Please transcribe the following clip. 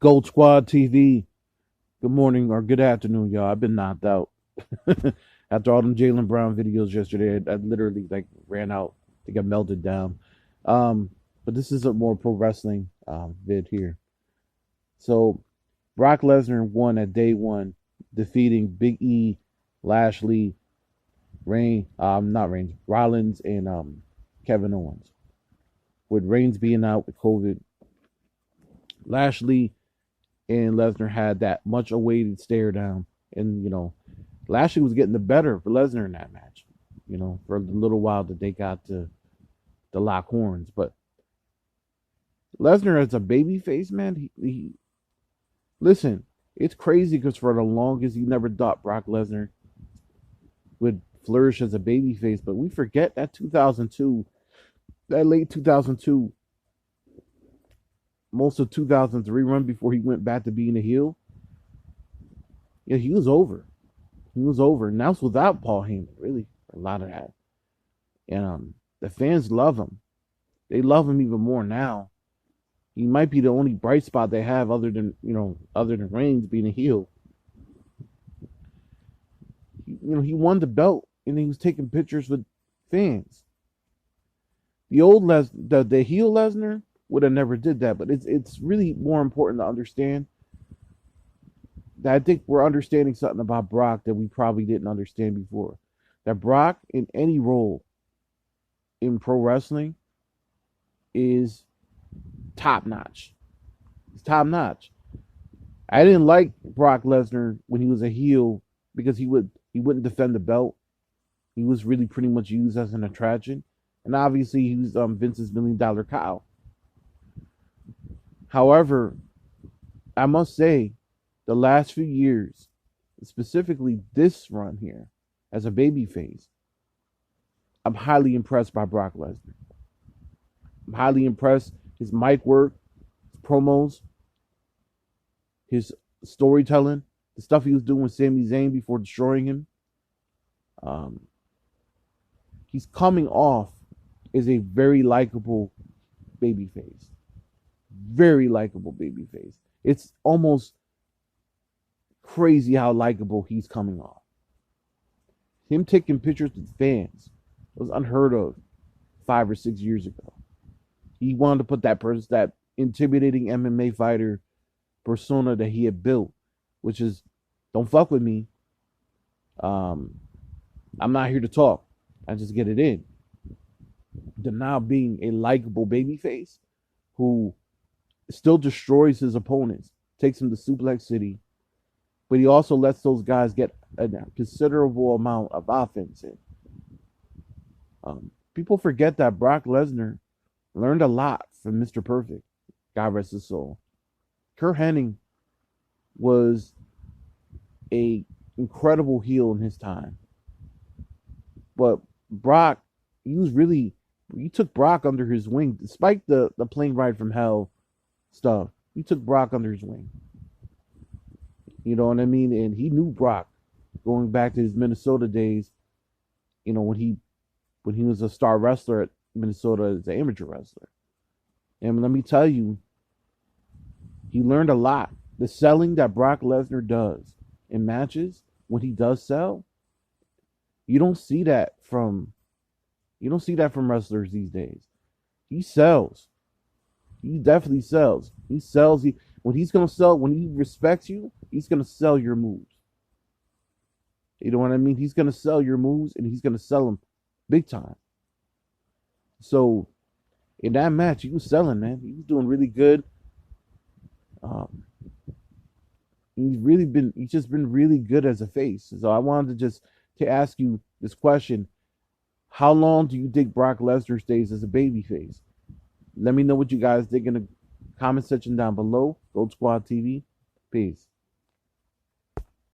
Gold Squad TV. Good morning or good afternoon, y'all. I've been knocked out after all them Jalen Brown videos yesterday. I literally like ran out. I think I melted down. Um, but this is a more pro wrestling vid here. So Brock Lesnar won at day one, defeating Big E, Lashley, not Reigns, Rollins, and Kevin Owens. With Reigns being out with COVID, Lashley and Lesnar had that much awaited stare down. And, Lashley was getting the better for Lesnar in that match, for the little while that they got to lock horns. But Lesnar as a babyface, man, listen, it's crazy because for the longest, you never thought Brock Lesnar would flourish as a babyface. But we forget that 2002, that late 2002, most of 2003 run before he went back to being a heel. Yeah, he was over. He was over. And that was without Paul Heyman, really, a lot of that. And the fans love him. They love him even more now. He might be the only bright spot they have other than Reigns being a heel. He won the belt and he was taking pictures with fans. The heel Lesnar would have never did that, but it's really more important to understand that I think we're understanding something about Brock that we probably didn't understand before. That Brock, in any role in pro wrestling, is top notch. He's top notch. I didn't like Brock Lesnar when he was a heel because he wouldn't defend the belt. He was really pretty much used as an attraction, and obviously he was Vince's $1 million cow. However, I must say, the last few years, specifically this run here, as a babyface, I'm highly impressed by Brock Lesnar. I'm highly impressed. His mic work, his promos, his storytelling, the stuff he was doing with Sami Zayn before destroying him. He's coming off as a very likable babyface. Very likable babyface. It's almost crazy how likable he's coming off. Him taking pictures with fans was unheard of 5 or 6 years ago. He wanted to put that intimidating MMA fighter persona that he had built, which is, don't fuck with me. I'm not here to talk. I just get it in. To now being a likable babyface who still destroys his opponents, takes him to Suplex City, but he also lets those guys get a considerable amount of offense in. People forget that Brock Lesnar learned a lot from Mr. Perfect. God rest his soul. Kurt Hennig was a incredible heel in his time. But Brock, he took Brock under his wing, despite the plane ride from hell stuff. He took Brock under his wing. You know what I mean? And he knew Brock going back to his Minnesota days, when he was a star wrestler at Minnesota as an amateur wrestler. And let me tell you, he learned a lot. The selling that Brock Lesnar does in matches, when he does sell, you don't see that from wrestlers these days. He sells. He definitely sells. He sells. When he respects you, he's gonna sell your moves. You know what I mean? He's gonna sell your moves, and he's gonna sell them big time. So in that match, he was selling, man. He was doing really good. He's just been really good as a face. So I wanted to ask you this question: how long do you think Brock Lesnar stays as a babyface? Let me know what you guys think in the comment section down below. Gold Squad TV. Peace.